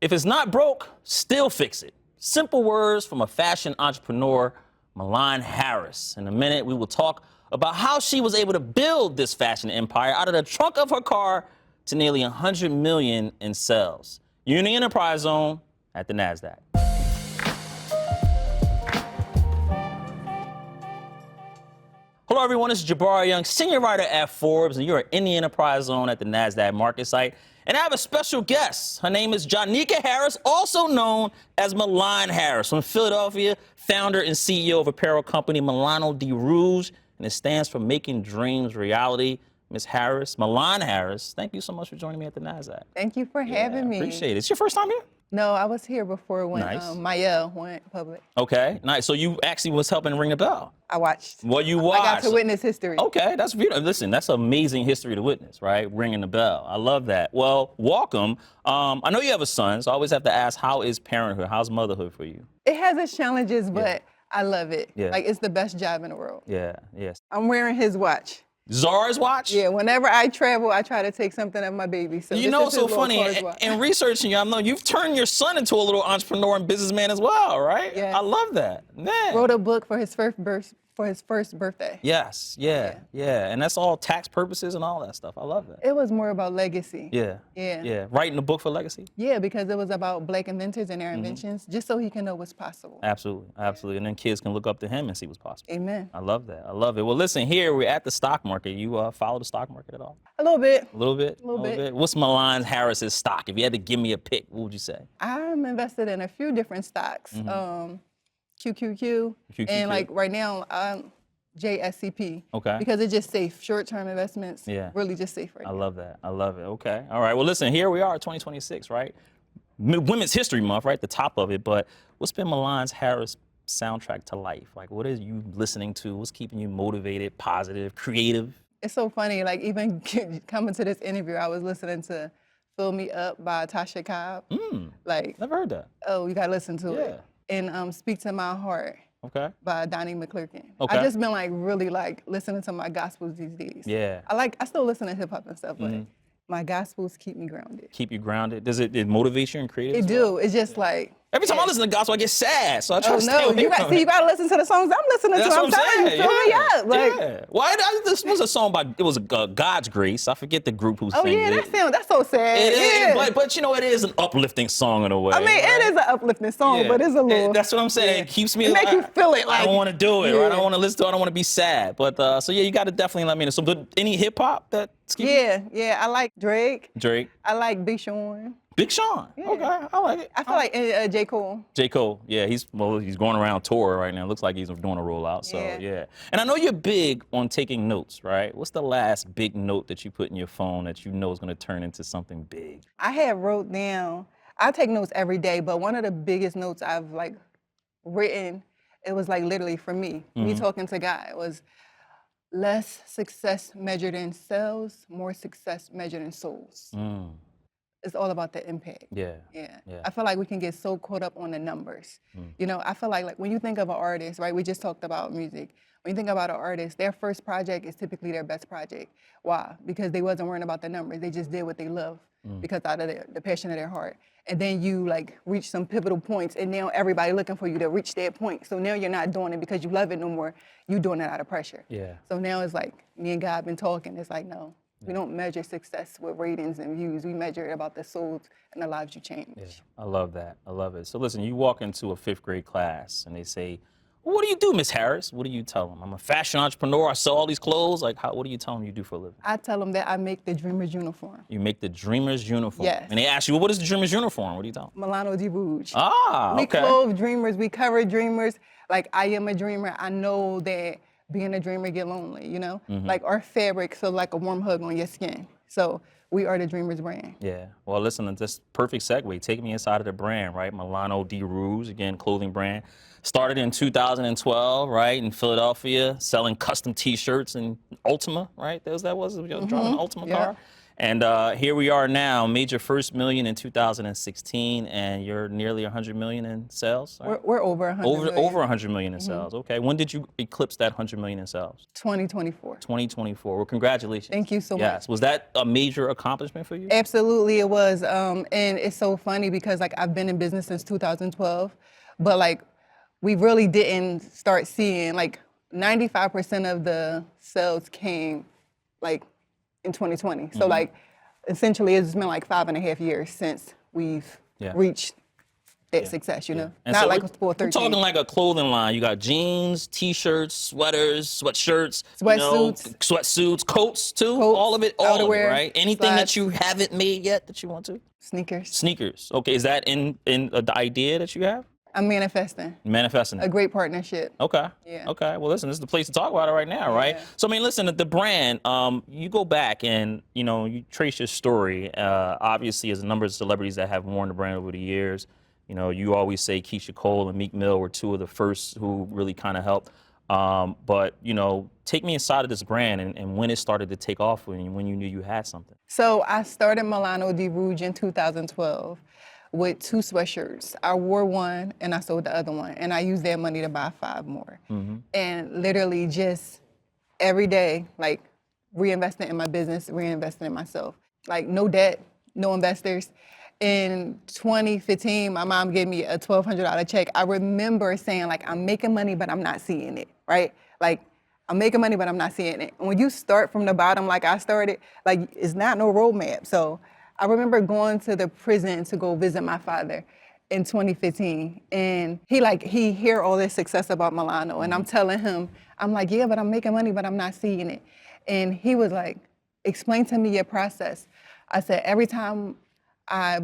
If it's not broke, still fix it. Simple words from a fashion entrepreneur, Milan Harris. In a minute, we will talk about how she was able to build this fashion empire out of the trunk of her car to nearly 100 million in sales. You're in the Enterprise Zone at the Nasdaq. Hello, everyone. This is Jabari Young, senior writer at Forbes, and you're in the Enterprise Zone at the Nasdaq MarketSite. And I have a special guest. Her name is Janika Harris, also known as Milan Harris, from Philadelphia, founder and CEO of apparel company Milano Di Rouge, and it stands for Making Dreams Reality. Ms. Harris, Milan Harris, thank you so much for joining me at the Nasdaq. Thank you for having me. Appreciate it. It's your first time here? No, I was here before when Nice. Maya went public. Okay, nice. So you actually was helping ring the bell. I watched. Well, you watched. I got to witness history. Okay, that's beautiful. Listen, that's amazing history to witness, right? Ringing the bell. I love that. Well, welcome. I know you have a son, so I always have to ask, how is parenthood? How's motherhood for you? It has its challenges, but I love it. Yeah. Like, it's the best job in the world. Yeah, yes. I'm wearing his watch. Zara's watch? Yeah, whenever I travel, I try to take something of my baby. So You know what's so funny? In researching you, I know you've turned your son into a little entrepreneur and businessman as well, right? Yes. I love that. Man. Wrote a book for his first birthday. Yes, yeah. And that's all tax purposes and all that stuff. I love that. It was more about legacy. Yeah. Writing a book for legacy? Yeah, because it was about Black inventors and their inventions, just so he can know what's possible. Absolutely. And then kids can look up to him and see what's possible. Amen. I love that. I love it. Well, listen, here we're at the stock market. You follow the stock market at all? A little bit. A little bit? A little bit. What's Milan Harris's stock? If you had to give me a pick, what would you say? I'm invested in a few different stocks. QQQ, and like right now, JSCP. Okay. Because it's just safe. Short-term investments, Yeah. really just safe right now. I love that. I love it. Okay. All right. Well, listen, here we are, 2026, right? Women's History Month, right? The top of it. But what's been Milan Harris' soundtrack to life? Like, what are you listening to? What's keeping you motivated, positive, creative? It's so funny. Like, even coming to this interview, I was listening to Fill Me Up by Tasha Cobb. Like, Never heard that. oh, you gotta listen to Yeah. it. And Speak to My Heart Okay. by Donnie McClurkin. Okay. I just been like really like listening to my gospels these days. Yeah. I still listen to hip hop and stuff, but my gospels keep me grounded. Keep you grounded. Does it motivate you and creative? It as well? do. It's just like, Every time I listen to gospel, I get sad. So I try oh to stay no, away you from got, see, it. you gotta listen to the songs I'm listening That's to. what I'm telling saying. you, fill me up. Like, yeah. Well, this was a song by, it was God's Grace. I forget the group who oh sings yeah, it. that's so sad. It is, yeah. but you know, it is an uplifting song in a way. I mean, it is an uplifting song, Yeah. but it's a little. That's what I'm saying. It keeps me. It make you feel it. Like, I don't want to do it, yeah. right? I don't want to listen to it. I don't want to be sad. But so yeah, you got to definitely let me know. So, any hip hop that's keeping Yeah. I like Drake. Drake, I like Big Sean. Big Sean. Yeah. Okay, I like it. I feel like J. Cole. J. Cole, yeah, he's going around tour right now. Looks like he's doing a rollout. So yeah. And I know you're big on taking notes, right? What's the last big note that you put in your phone that you know is going to turn into something big? I had wrote down. I take notes every day, but one of the biggest notes I've like written, it was like literally for me talking to God, was less success measured in sales, more success measured in souls. It's all about the impact. Yeah. I feel like we can get so caught up on the numbers. You know, I feel like when you think of an artist, right? We just talked about music. When you think about an artist, their first project is typically their best project. Why? Because they wasn't worrying about the numbers. They just did what they love because out of the passion of their heart. And then you like reach some pivotal points, and now everybody looking for you to reach that point. So now you're not doing it because you love it no more. You're doing it out of pressure. Yeah. So now it's like me and God been talking. It's like, no. We don't measure success with ratings and views. We measure it about the souls and the lives you change. Yeah, I love that. I love it. So listen, you walk into a 5th grade class and they say, well, what do you do, Miss Harris? What do you tell them? I'm a fashion entrepreneur. I sell all these clothes. Like, what do you tell them you do for a living? I tell them that I make the dreamer's uniform. You make the dreamer's uniform. Yes. And they ask you, well, what is the dreamer's uniform? What do you tell them? Milano Di Rouge. Ah, We okay. clothe dreamers. We cover dreamers. Like, I am a dreamer. I know that being a dreamer get lonely, you know? Like, our fabric feels like a warm hug on your skin. So we are the Dreamers brand. Yeah. Well, listen, this perfect segue. Take me inside of the brand, right? Milano Di Rouge, again, clothing brand. Started in 2012, right, in Philadelphia, selling custom T-shirts and Ultima, right? That was driving an Ultima car. And here we are now, made your first million in 2016, and you're nearly 100 million in sales. Right? We're over 100 million. Over 100 million in sales. Okay. When did you eclipse that 100 million in sales? 2024. 2024. Well, congratulations. Thank you so much. Yes. Was that a major accomplishment for you? Absolutely, it was. And it's so funny because like I've been in business since 2012, but like we really didn't start seeing like 95% of the sales came like in 2020. So like essentially it's been like 5.5 years since we've reached that success, you know? And not so like we're 13. talking like a clothing line. You got jeans, t-shirts, sweaters, sweatshirts, sweatsuits, coats too. All of it, outerwear, right? Anything slides. that you haven't made yet that you want to? Sneakers. Sneakers. Okay, is that in the idea that you have? I'm manifesting. Manifesting. A great partnership. Okay. Yeah. Okay. Well, listen, this is the place to talk about it right now, right? Yeah. So, I mean, listen, the brand, you go back and, you know, you trace your story. Obviously, as a number of celebrities that have worn the brand over the years, you know, you always say Keisha Cole and Meek Mill were two of the first who really kind of helped. But, you know, take me inside of this brand and when it started to take off when you knew you had something. So I started Milano Di Rouge in 2012 with 2 sweatshirts. I wore one and I sold the other one. And I used that money to buy 5 more. And literally just every day, like reinvesting in my business, reinvesting in myself. Like no debt, no investors. In 2015, my mom gave me a $1,200 check. I remember saying like, I'm making money, but I'm not seeing it, right? Like I'm making money, but I'm not seeing it. When you start from the bottom like I started, like it's not no roadmap. So I remember going to the prison to go visit my father in 2015. And he hear all this success about Milano. And I'm telling him, I'm like, yeah, but I'm making money, but I'm not seeing it. And he was like, explain to me your process. I said, every time I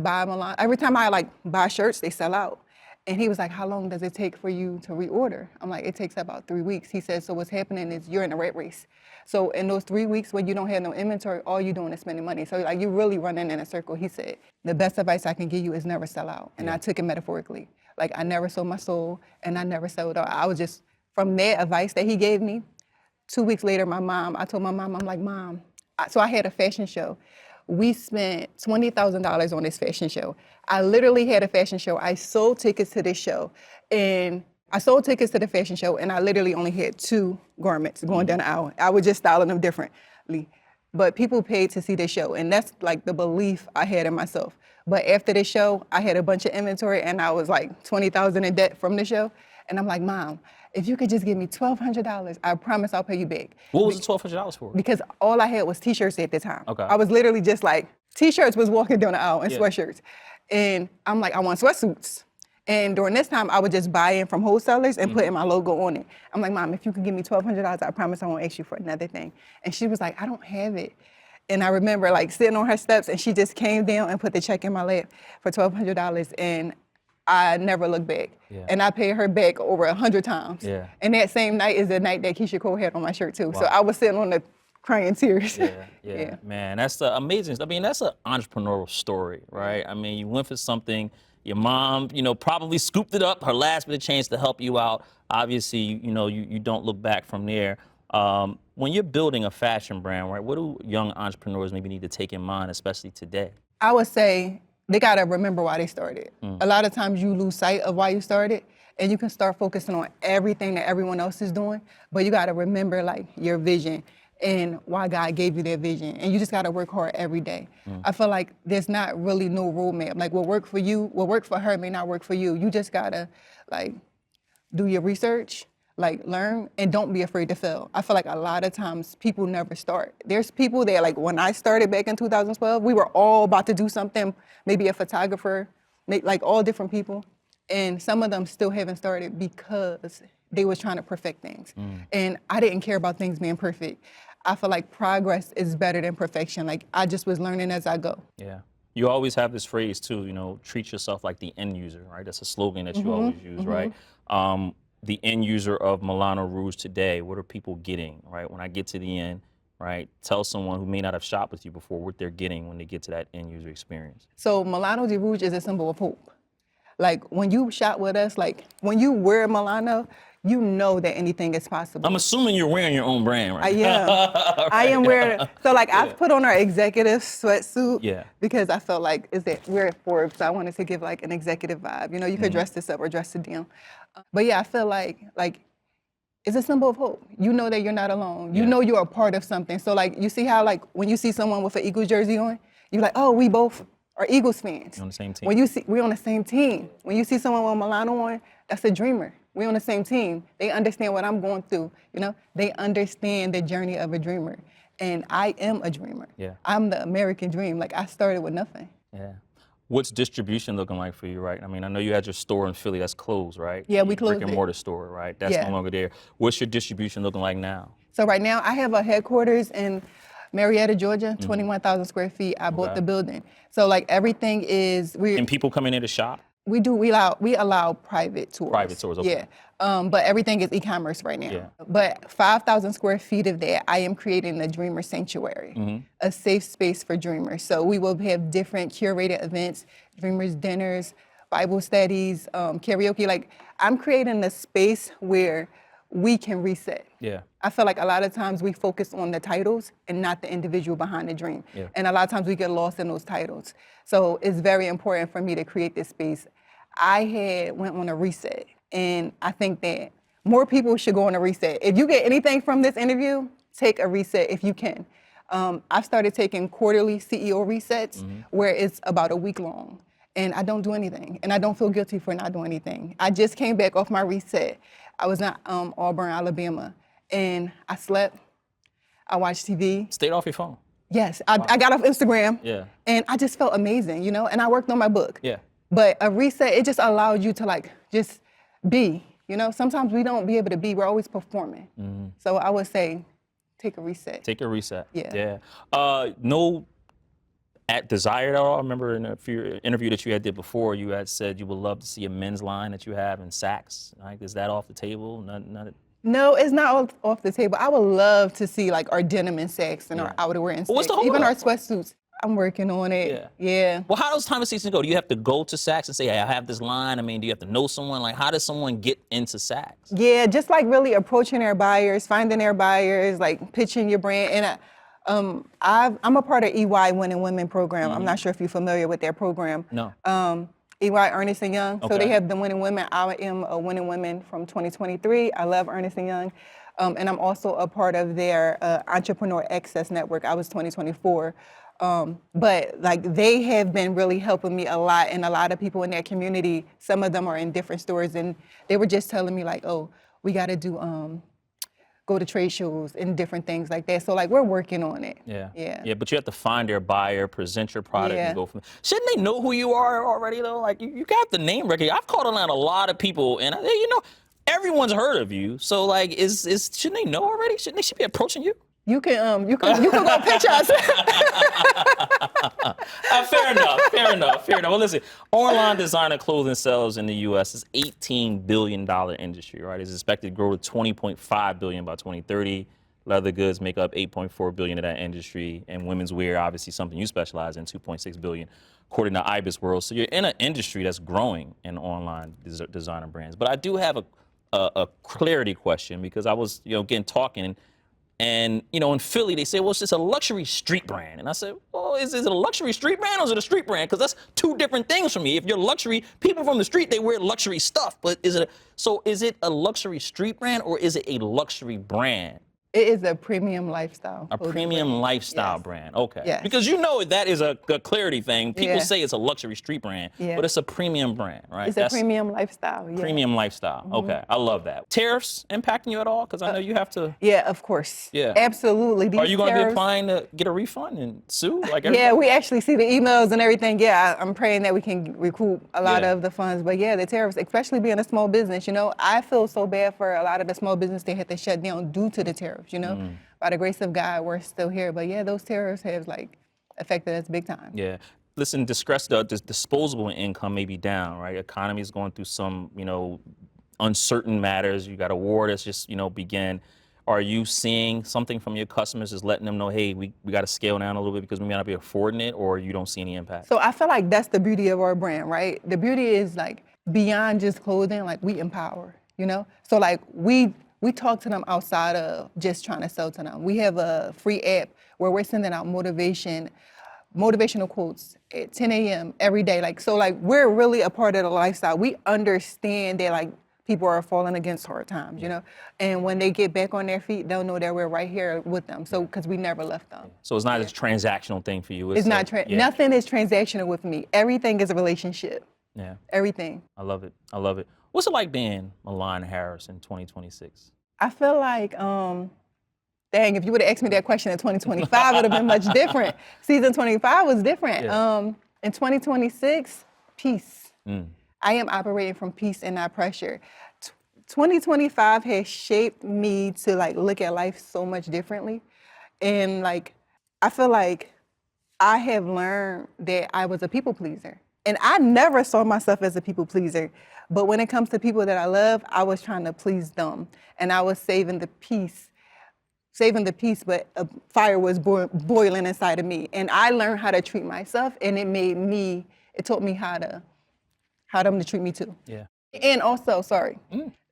like buy shirts, they sell out. And he was like, how long does it take for you to reorder? I'm like, it takes about 3 weeks. He said, so what's happening is you're in a rat race. So in those 3 weeks when you don't have no inventory, all you're doing is spending money. So like you're really running in a circle. He said, the best advice I can give you is never sell out. And I took it metaphorically. Like I never sold my soul and I never sold out. I was just, from that advice that he gave me, 2 weeks later, I told my mom, I'm like, Mom, so I had a fashion show. We spent $20,000 on this fashion show. I literally had a fashion show. I sold tickets to this show. And I sold tickets to the fashion show, and I literally only had 2 garments going down the aisle. I was just styling them differently. But people paid to see this show, and that's like the belief I had in myself. But after the show, I had a bunch of inventory, and I was like $20,000 in debt from the show. And I'm like, Mom, if you could just give me $1,200, I promise I'll pay you back. What was the $1,200 for? Because all I had was t-shirts at the time. Okay. I was literally just like, t-shirts was walking down the aisle and sweatshirts. And I'm like, I want sweatsuits. And during this time, I would just buy in from wholesalers and put in my logo on it. I'm like, Mom, if you could give me $1,200, I promise I won't ask you for another thing. And she was like, I don't have it. And I remember like sitting on her steps and she just came down and put the check in my lap for $1,200. And I never looked back. And I paid her back over 100 times. And that same night is the night that Keisha Cole had on my shirt too. So I was sitting on the crying tears. Man, that's amazing. I mean, that's an entrepreneurial story, right? I mean, you went for something, your mom, you know, probably scooped it up, her last bit of chance to help you out. Obviously, you know, you don't look back from there. When you're building a fashion brand, right, what do young entrepreneurs maybe need to take in mind, especially today? I would say they got to remember why they started. A lot of times you lose sight of why you started, and you can start focusing on everything that everyone else is doing, but you got to remember like your vision and why God gave you that vision. And you just got to work hard every day. I feel like there's not really no roadmap. Like what worked for you, what worked for her may not work for you. You just got to like do your research, like learn, and don't be afraid to fail. I feel like a lot of times people never start. There's people that like when I started back in 2012, we were all about to do something, maybe a photographer, like all different people. And some of them still haven't started because they was trying to perfect things. And I didn't care about things being perfect. I feel like progress is better than perfection. Like I just was learning as I go. Yeah. You always have this phrase too, you know, treat yourself like the end user, right? That's a slogan that you always use, right? The end user of Milano Rouge today, what are people getting, right? When I get to the end, right? Tell someone who may not have shopped with you before what they're getting when they get to that end user experience. So Milano Di Rouge is a symbol of hope. Like when you shop with us, like when you wear Milano, you know that anything is possible. I'm assuming you're wearing your own brand, right? I am. I am wearing, so like I've put on our executive sweatsuit Yeah. because I felt like we're at Forbes, so I wanted to give like an executive vibe. You know, you could dress this up or dress it down. But yeah, I feel like it's a symbol of hope. You know that you're not alone. You know you're a part of something. So like you see how like when you see someone with an Eagles jersey on, you're like, oh, we both are Eagles fans. You're on the same team. When you see, we're on the same team. When you see someone with Milano on, that's a dreamer. We're on the same team. They understand what I'm going through. You know, they understand the journey of a dreamer. And I am a dreamer. Yeah. I'm the American dream. Like I started with nothing. Yeah. What's distribution looking like for you, right? I mean, I know you had your store in Philly that's closed, right? Yeah, we closed brick and it. mortar store, right? That's no longer there. What's your distribution looking like now? So right now I have a headquarters in Marietta, Georgia, 21,000 square feet. I bought the building. So like everything is, And people come in there to shop? we allow private tours. Private tours, okay. Yeah. But everything is e-commerce right now. Yeah. But 5,000 square feet of that, I am creating a Dreamer Sanctuary, a safe space for dreamers. So we will have different curated events, dreamers dinners, Bible studies, karaoke. Like I'm creating a space where we can reset. Yeah. I feel like a lot of times we focus on the titles and not the individual behind the dream. Yeah. And a lot of times we get lost in those titles. So it's very important for me to create this space. I went on a reset, and I think that more people should go on a reset. If you get anything from this interview, take a reset if you can. I've started taking quarterly CEO resets where it's about a week long. And I don't do anything. And I don't feel guilty for not doing anything. I just came back off my reset. I was in Auburn, Alabama. And I slept. I watched TV. Stayed off your phone? Yes. I got off Instagram. Yeah. And I just felt amazing, you know? And I worked on my book. Yeah. But a reset, it just allowed you to like just be. You know, sometimes we don't be able to be. We're always performing. So I would say take a reset. Take a reset. Yeah. Yeah. No desire at all. I remember in a interview that you had did before, you had said you would love to see a men's line that you have in Saks. Like, is that off the table? No, it's not off the table. I would love to see like our denim in Saks and our outerwear in Saks. What's the hold Even up? our sweatsuits. I'm working on it. Yeah. Well, how does time of season go? Do you have to go to Saks and say, hey, I have this line? I mean, do you have to know someone? Like, how does someone get into Saks? Yeah, just like really approaching their buyers, finding their buyers, like pitching your brand. And I'm a part of EY Winning Women program. I'm not sure if you're familiar with their program. No. EY Ernest & Young. Okay. So they have the Winning Women. I am a Winning Women from 2023. I love Ernest & Young. And I'm also a part of their Entrepreneur Access Network. I was 2024. But like they have been really helping me a lot, and a lot of people in their community, some of them are in different stores, and they were just telling me like, oh, we got to do go to trade shows and different things like that. So like we're working on it. Yeah, but you have to find their buyer, present your product, and Yeah. go from there. Shouldn't they know who you are already though? Like you got the name recognition. I've called on a lot of people, and everyone's heard of you. So like, shouldn't they know already? Shouldn't they be approaching you? You can go pitch us. Fair enough. Well, listen, online designer clothing sales in the U.S. is $18 billion industry, right? It's expected to grow to $20.5 billion by 2030. Leather goods make up $8.4 billion of that industry, and women's wear, obviously something you specialize in, $2.6 billion, according to Ibis World. So you're in an industry that's growing in online designer brands. But I do have a clarity question, because I was, again, talking. And, in Philly, they say, well, it's just a luxury street brand. And I said, well, is it a luxury street brand or is it a street brand? Because that's two different things for me. If you're luxury, people from the street, they wear luxury stuff. But is it a luxury street brand or is it a luxury brand? It is a premium lifestyle. A premium lifestyle Yes. brand. Okay. Yes. Because that is a clarity thing. People say it's a luxury street brand, Yeah. but it's a premium brand, right? It's a premium lifestyle. Yeah. Premium lifestyle. Okay. I love that. Tariffs impacting you at all? Because I know you have to. Yeah, of course. Yeah. Absolutely. These Are you going to be tariffs- applying to get a refund and sue? Like Yeah, we actually see the emails and everything. Yeah, I'm praying that we can recoup a lot Yeah. of the funds. But yeah, the tariffs, especially being a small business, I feel so bad for a lot of the small business they had to shut down due to the tariffs, By the grace of God, we're still here. But yeah, those tariffs have affected us big time. Yeah. Listen, disposable income may be down, right? Economy is going through some, uncertain matters. You got a war that's just, began. Are you seeing something from your customers just letting them know, hey, we got to scale down a little bit because we may not be affording it, or you don't see any impact? So I feel like that's the beauty of our brand, right? The beauty is beyond just clothing, we empower. you know? So like we talk to them outside of just trying to sell to them. We have a free app where we're sending out motivational quotes at 10 a.m. every day. Like, so like we're really a part of the lifestyle. We understand that like people are falling against hard times, you know? And when they get back on their feet, they'll know that we're right here with them. So, because we never left them. So it's not a transactional thing for you. It's not, nothing is transactional with me. Everything is a relationship. Yeah. Everything. I love it. I love it. What's it like being Milan Harris in 2026? I feel like, dang, if you would have asked me that question in 2025, it would have been much different. Season 25 was different. Yeah. In 2026, peace. I am operating from peace and not pressure. 2025 has shaped me to like look at life so much differently. And like, I feel like I have learned that I was a people pleaser. And I never saw myself as a people pleaser. But when it comes to people that I love, I was trying to please them. And I was saving the peace, but a fire was boiling inside of me. And I learned how to treat myself, and it taught me how them to treat me too. Yeah. And also,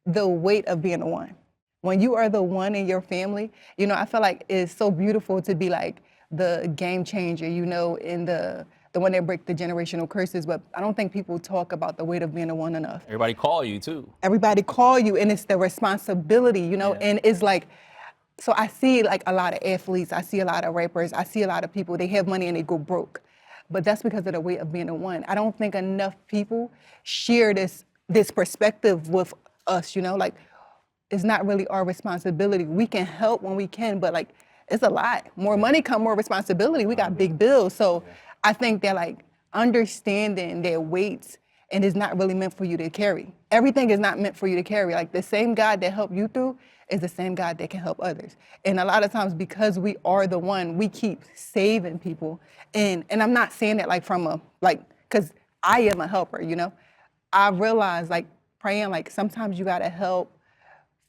the weight of being the one. When you are the one in your family, you know, I feel like it's so beautiful to be like the game changer, you know, in the one that break the generational curses, but I don't think people talk about the weight of being the one enough. Everybody call you too. Everybody call you, and it's the responsibility, you know, and it's like, so I see like a lot of athletes, I see a lot of rappers, I see a lot of people, they have money and they go broke. But that's because of the weight of being the one. I don't think enough people share this perspective with us, you know, like it's not really our responsibility. We can help when we can, but like it's a lot. More money come more responsibility. We got big bills. So I think that like understanding their weights and it's not really meant for you to carry. Everything is not meant for you to carry. Like the same God that helped you through is the same God that can help others. And a lot of times because we are the one, we keep saving people. And I'm not saying that like from cause I am a helper, you know? I realize like praying, like sometimes you gotta help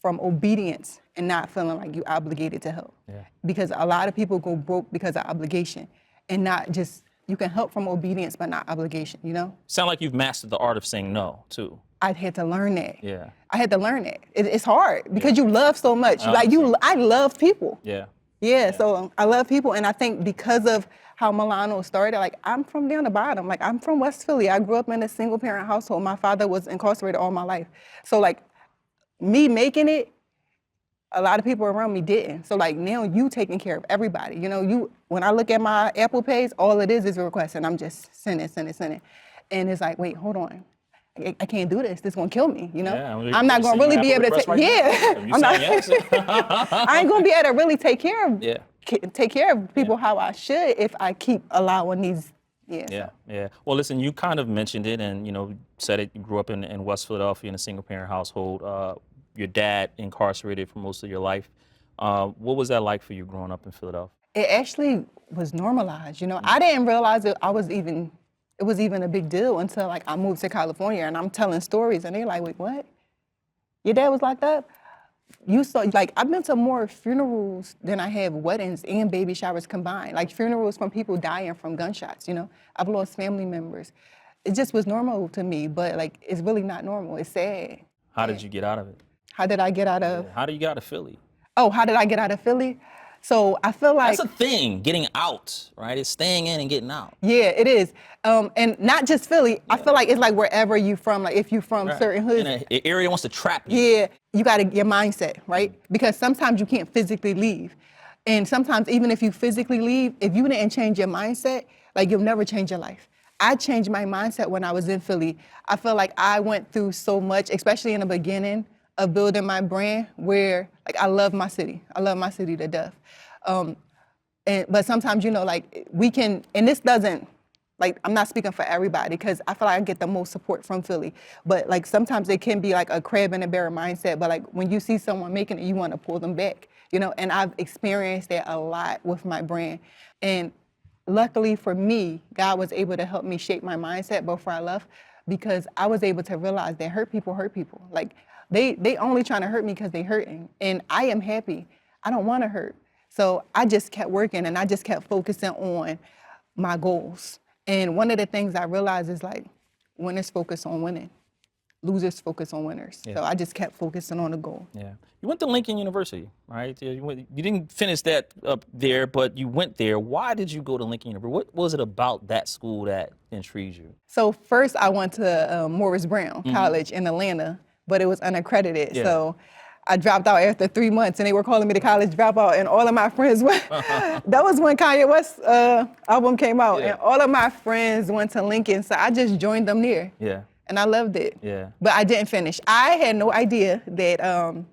from obedience and not feeling like you're obligated to help. Yeah. Because a lot of people go broke because of obligation and not just, you can help from obedience, but not obligation, you know? Sound like you've mastered the art of saying no too. I had to learn that. Yeah. I had to learn that. It's hard because you love so much. I love people. Yeah. So I love people, and I think because of how Milano started, like I'm from down the bottom. Like I'm from West Philly. I grew up in a single parent household. My father was incarcerated all my life. So like me making it, a lot of people around me didn't. So like now you taking care of everybody. You know, when I look at my Apple Pays, all it is a request, and I'm just sending. And it's like, wait, hold on. I can't do this. This is gonna kill me, you know? Yeah, I'm not gonna really be able to take. I'm not. I ain't gonna be able to really take care of. Take care of people how I should if I keep allowing these. Yeah. Well, listen, you kind of mentioned it, and you know, said it. You grew up in West Philadelphia in a single parent household. Your dad incarcerated for most of your life. What was that like for you growing up in Philadelphia? It actually was normalized. You know, I didn't realize it was even a big deal until like I moved to California and I'm telling stories and they're like, wait, what? Your dad was locked up? You saw, like, I've been to more funerals than I have weddings and baby showers combined. Like funerals from people dying from gunshots, you know? I've lost family members. It just was normal to me, but like, it's really not normal. It's sad. How did you get out of it? How did I get out of? How did you get out of Philly? Oh, how did I get out of Philly? So I feel like that's a thing, getting out, right? It's staying in and getting out. Yeah, it is. And not just Philly. I feel like it's like wherever you from, like if you from certain hoods. In an area that wants to trap you. Yeah, you got to your mindset, right? Because sometimes you can't physically leave. And sometimes even if you physically leave, if you didn't change your mindset, like you'll never change your life. I changed my mindset when I was in Philly. I feel like I went through so much, especially in the beginning of building my brand, where like I love my city. I love my city to death. But sometimes, you know, like we can, and this doesn't, like I'm not speaking for everybody because I feel like I get the most support from Philly. But like sometimes it can be like a crab in a barrel mindset. But like when you see someone making it, you want to pull them back, you know. And I've experienced that a lot with my brand. And luckily for me, God was able to help me shape my mindset before I left, because I was able to realize that hurt people hurt people. Like they only trying to hurt me because they hurting, and I am happy. I don't want to hurt. So I just kept working and I just kept focusing on my goals. And one of the things I realized is like, winners focus on winning. losers focus on winners. Yeah. So I just kept focusing on the goal. Yeah. You went to Lincoln University, right? You didn't finish that up there, but you went there. Why did you go to Lincoln University? What was it about that school that intrigued you? So first I went to Morris Brown College in Atlanta, but it was unaccredited. Yeah. So I dropped out after 3 months and they were calling me the college dropout, and all of my friends went, that was when Kanye West's album came out, Yeah. and all of my friends went to Lincoln, so I just joined them there. Yeah. And I loved it. Yeah. But I didn't finish. I had no idea that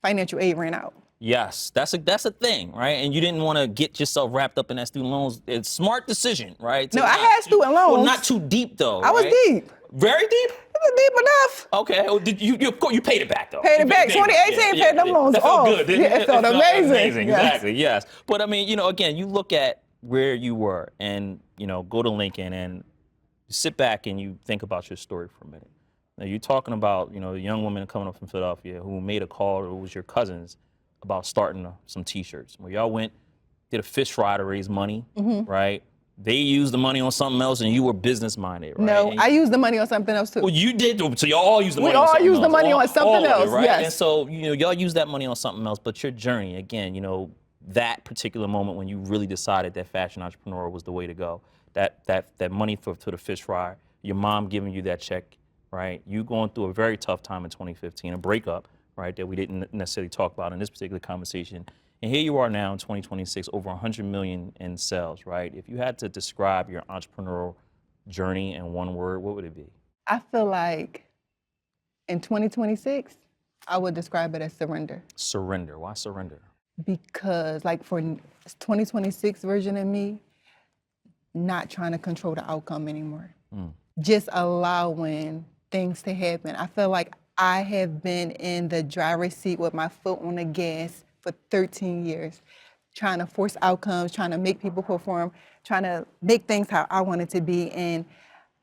financial aid ran out. Yes, that's a thing, right? And you didn't want to get yourself wrapped up in that student loans. It's a smart decision, right? No, I had student loans. Well, not too deep though. I was right? deep. Very deep? It was deep enough. Okay. Well, did you paid it back though? Paid it back. 2018 paid them loans That felt off. good. Didn't Yeah, it felt amazing. Yes. Exactly. Yes. But I mean, again, you look at where you were, and go to Lincoln, and you sit back and you think about your story for a minute. Now you're talking about a young woman coming up from Philadelphia who made a call. It was your cousins about starting some T-shirts. Where y'all went, did a fish fry to raise money, right? They used the money on something else, and you were business minded, right? No, I used the money on something else too. Well, you did. So y'all all used the money. We on all something used the else. money on something All of it, else, right? yes. And so y'all used that money on something else. But your journey, again, that particular moment when you really decided that fashion entrepreneur was the way to go. That money for the fish fry, your mom giving you that check, right? You going through a very tough time in 2015, a breakup, right? That we didn't necessarily talk about in this particular conversation. And here you are now in 2026, over 100 million in sales, right? If you had to describe your entrepreneurial journey in one word, what would it be? I feel like in 2026, I would describe it as surrender. Surrender. Why surrender? Because like for 2026 version of me, not trying to control the outcome anymore. Just allowing things to happen. I feel like I have been in the driver's seat with my foot on the gas for 13 years, trying to force outcomes, trying to make people perform, trying to make things how I want it to be. And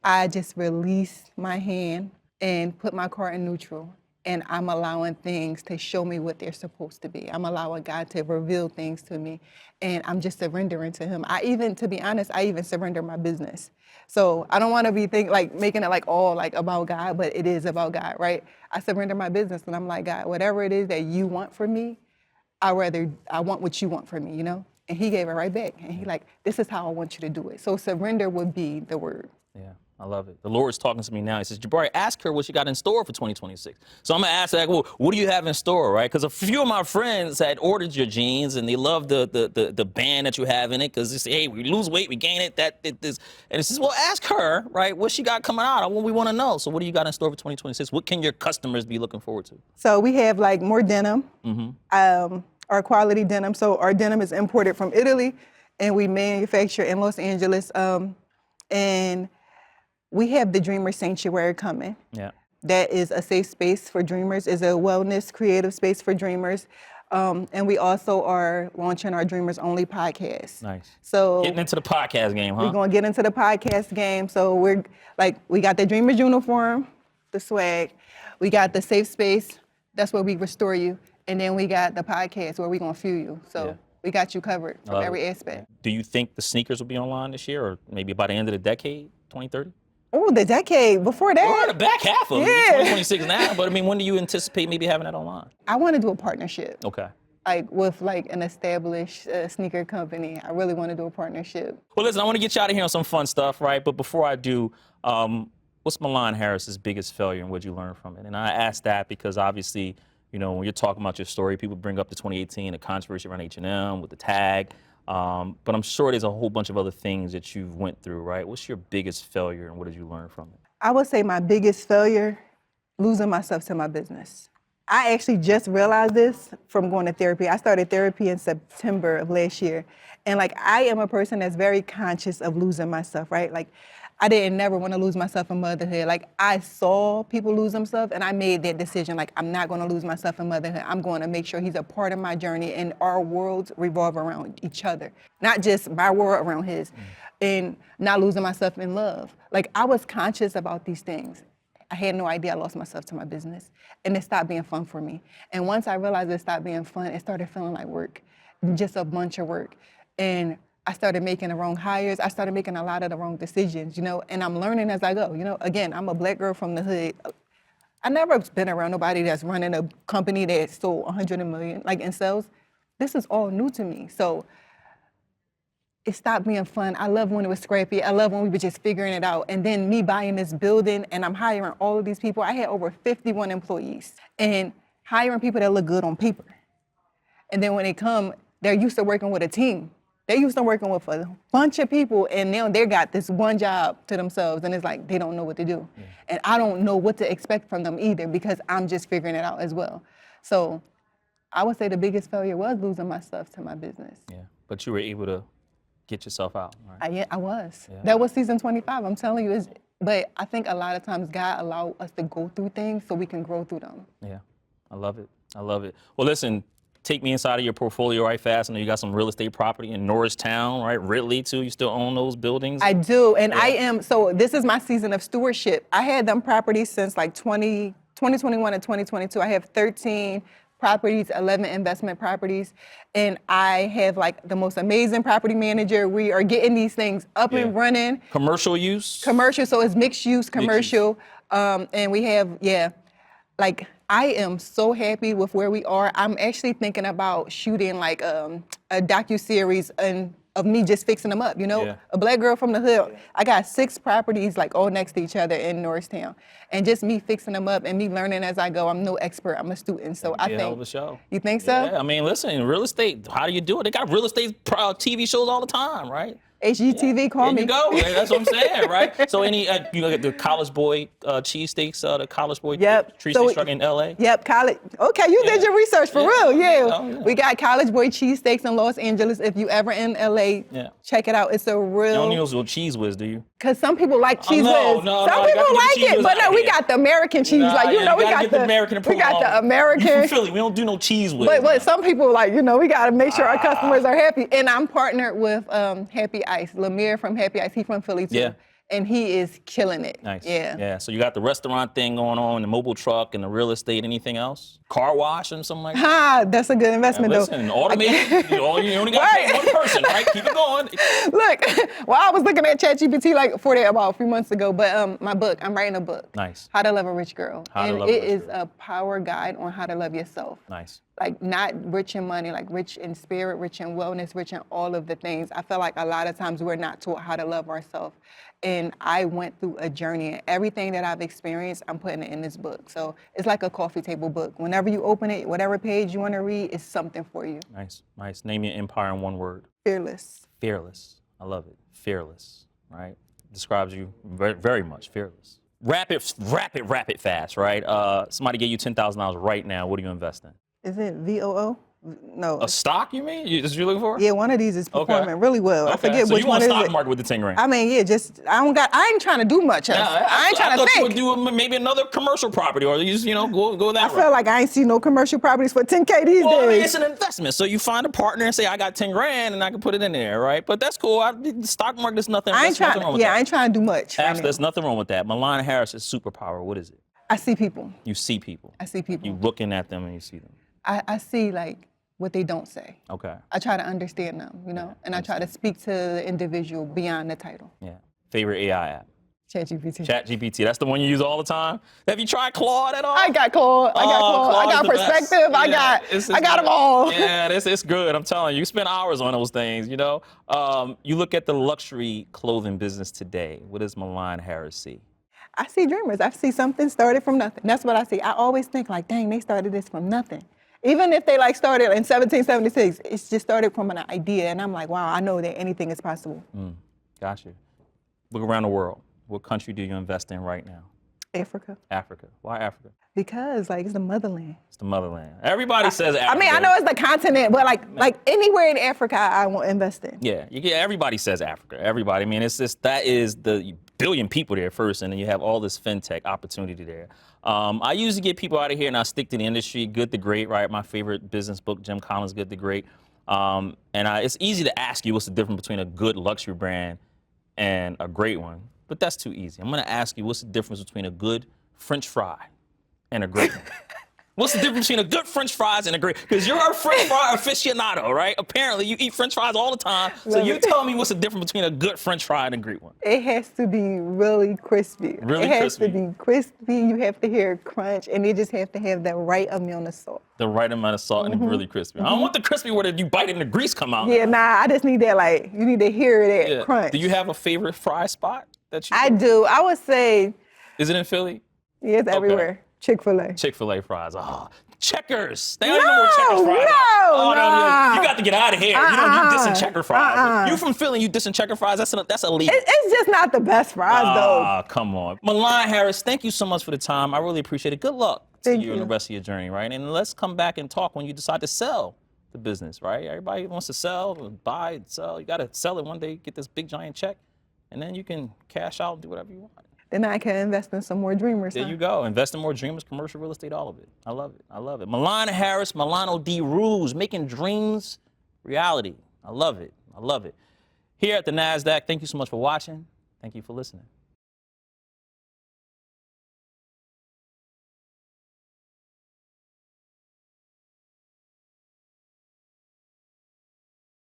I just released my hand and put my car in neutral. And I'm allowing things to show me what they're supposed to be. I'm allowing God to reveal things to me. And I'm just surrendering to him. To be honest, I even surrender my business. So I don't want to be making it all about God, but it is about God, right? I surrender my business and I'm like, God, whatever it is that you want from me, I want what you want from me, And he gave it right back. And he this is how I want you to do it. So surrender would be the word. Yeah, I love it. The Lord's talking to me now. He says, Jabari, ask her what she got in store for 2026. So I'm going to ask her, well, what do you have in store, right? Because a few of my friends had ordered your jeans, and they love the band that you have in it, because they say, hey, we lose weight, we gain it, this. And it says, well, ask her, right, what she got coming out, what we want to know. So what do you got in store for 2026? What can your customers be looking forward to? So we have more denim, our quality denim. So our denim is imported from Italy, and we manufacture in Los Angeles. And we have the Dreamer Sanctuary coming. Yeah. That is a safe space for dreamers, is a wellness creative space for dreamers. And we also are launching our Dreamers Only podcast. Nice. So getting into the podcast game, huh? We're going to get into the podcast game. So we got the Dreamers uniform, the swag. We got the safe space. That's where we restore you. And then we got the podcast where we're going to fuel you. So we got you covered from every aspect. Do you think the sneakers will be online this year, or maybe by the end of the decade, 2030? Oh, the decade before that. We're in the back half of it. 2026 now, but I mean, when do you anticipate maybe having that online? I want to do a partnership. Okay. With an established sneaker company. I really want to do a partnership. Well, listen, I want to get you out of here on some fun stuff, right? But before I do, what's Milan Harris's biggest failure, and what'd you learn from it? And I ask that because obviously, when you're talking about your story, people bring up the 2018, the controversy around H&M with the tag. But I'm sure there's a whole bunch of other things that you've went through, right? What's your biggest failure, and what did you learn from it? I would say my biggest failure, losing myself to my business. I actually just realized this from going to therapy. I started therapy in September of last year. And I am a person that's very conscious of losing myself, right? I didn't never want to lose myself in motherhood. I saw people lose themselves, and I made that decision. I'm not going to lose myself in motherhood. I'm going to make sure he's a part of my journey, and our worlds revolve around each other, not just my world around his, and not losing myself in love. I was conscious about these things. I had no idea I lost myself to my business, and it stopped being fun for me. And once I realized it stopped being fun, it started feeling like work, just a bunch of work. And I started making the wrong hires. I started making a lot of the wrong decisions, you know, and I'm learning as I go. You know, again, I'm a black girl from the hood. I never been around nobody that's running a company that sold 100 million, like in sales. This is all new to me. So it stopped being fun. I love when it was scrappy. I love when we were just figuring it out. And then me buying this building and I'm hiring all of these people. I had over 51 employees and hiring people that look good on paper. And then when they come, they're used to working with a team. They're used to working with a bunch of people, and now they got this one job to themselves, and it's like they don't know what to do. Yeah. And I don't know what to expect from them either because I'm just figuring it out as well. So I would say the biggest failure was losing my stuff to my business. Yeah, but you were able to get yourself out, right? I was. Yeah. That was season 25, I'm telling you. But I think a lot of times God allows us to go through things so we can grow through them. Yeah, I love it. I love it. Well, listen, take me inside of your portfolio right fast. I know you got some real estate property in Norristown, right? Ridley, too. You still own those buildings? I do, and I am. So this is my season of stewardship. I had them properties since like 2021 and 2022. I have 13 properties, 11 investment properties, and I have like the most amazing property manager. We are getting these things up and running. Commercial use? Commercial, so it's mixed use commercial. And we have, like I am so happy with where we are. I'm actually thinking about shooting like a docuseries of me just fixing them up, you know? A black girl from the hood. I got 6 properties like all next to each other in Norristown. And just me fixing them up and me learning as I go. I'm no expert, I'm a student. So I think. Hell of a show. You think so? Yeah, I mean, listen, real estate, how do you do it? They got real estate TV shows all the time, right? HGTV, call me. There you go. That's what I'm saying, right? So you look at the College Boy cheesesteaks, the College Boy cheesesteaks truck in LA? Yep, college. Okay, you did your research for real, We got College Boy cheesesteaks in Los Angeles. If you ever in LA, check it out. It's a real. You don't use no Cheese Whiz, do you? Because some people like Cheese Whiz. Some people like it, but no, we got the American cheese. We got the American. We got the American. You from Philly, we don't do no Cheese Whiz. But some people like, we got to make sure our customers are happy. And I'm partnered with Happy Ice. Lemire from Happy Ice, he's from Philly too. Yeah. And he is killing it. Nice. Yeah. So you got the restaurant thing going on, the mobile truck, and the real estate. Anything else? Car wash and something like that? That's a good investment, though. Listen, automated. You only got to pay one person, right? Keep it going. Look, I was looking at ChatGPT about a few months ago, but my book, I'm writing a book. Nice. How to Love a Rich Girl. It is a power guide on how to love yourself. Nice. Like not rich in money, like rich in spirit, rich in wellness, rich in all of the things. I feel like a lot of times we're not taught how to love ourselves. And I went through a journey, and everything that I've experienced, I'm putting it in this book. So it's like a coffee table book. Whenever you open it, whatever page you want to read, it's something for you. Nice. Name your empire in one word. Fearless. Fearless. I love it. Fearless, right? Describes you very, very much. Fearless. Rapid, fast, right? Somebody gave you $10,000 right now. What do you invest in? Is it VOO? No. A stock, you mean? That's what you're looking for? Yeah, one of these is performing really well. Okay. I forget so which you want one stock is it. market with the 10 grand? I mean, I ain't trying to do much. I ain't trying to think. I thought you would do maybe another commercial property, or you just, go that I feel like I ain't seen no commercial properties for 10K these days. I mean, it's an investment. So you find a partner and say, I got 10 grand and I can put it in there, right? But that's cool. The stock market, there's nothing wrong with that. I ain't trying to do much. There's nothing wrong with that. Milan Harris is superpower. What is it? I see people. You see people. I see people. You looking at them and you see them. I see what they don't say. Okay. I try to understand them, and I try to speak to the individual beyond the title. Yeah. Favorite AI app? ChatGPT. That's the one you use all the time? Have you tried Claude at all? I got Claude. I got Perspective. I got them all. Yeah, it's good. I'm telling you. You spend hours on those things, You look at the luxury clothing business today. What does Milan Harris see? I see dreamers. I see something started from nothing. That's what I see. I always think dang, they started this from nothing. Even if they started in 1776, it's just started from an idea. And I'm like, wow, I know that anything is possible. Gotcha. Look around the world. What country do you invest in right now? Africa. Africa. Why Africa? Because it's the motherland. It's the motherland. Everybody says Africa. I mean, I know it's the continent, but like anywhere in Africa, I want to invest in. Yeah, everybody says Africa. Everybody. I mean, that is the billion people there first, and then you have all this fintech opportunity there. I usually get people out of here and I stick to the industry. Good to Great, right? My favorite business book, Jim Collins' Good to Great. It's easy to ask you what's the difference between a good luxury brand and a great one, but that's too easy. I'm going to ask you what's the difference between a good French fry and a great one. What's the difference between a good French fries and a great? Because you're a French fry aficionado, right? Apparently, you eat French fries all the time. So you tell me what's the difference between a good French fry and a great one? It has to be really crispy. Really it has crispy. to be crispy. You have to hear crunch, and they just have to have the right amount of salt. The right amount of salt and really crispy. I don't want the crispy where you bite it and the grease come out. Yeah, nah, I just need that, like, you need to hear that crunch. Do you have a favorite fry spot that you I go? do. I would say, Is it in Philly? yeah, it's everywhere. Chick-fil-A. Chick-fil-A fries. Oh, Checkers. They don't even know where Checkers fries are. No, Oh, nah. you got to get out of here. You dissing Checker fries. You from Philly, you dissing Checker fries. That's illegal. It's just not the best fries, though. Ah, come on. Milan Harris, thank you so much for the time. I really appreciate it. Good luck to you and the rest of your journey, right? And let's come back and talk when you decide to sell the business, right? Everybody wants to sell, buy, sell. You got to sell it one day, get this big giant check, and then you can cash out and do whatever you want. Then I can invest in some more dreamers. There you go. Invest in more dreamers, commercial real estate, all of it. I love it. I love it. Milan Harris, Milano Di Rouge, making dreams reality. I love it. I love it. Here at the Nasdaq, thank you so much for watching. Thank you for listening.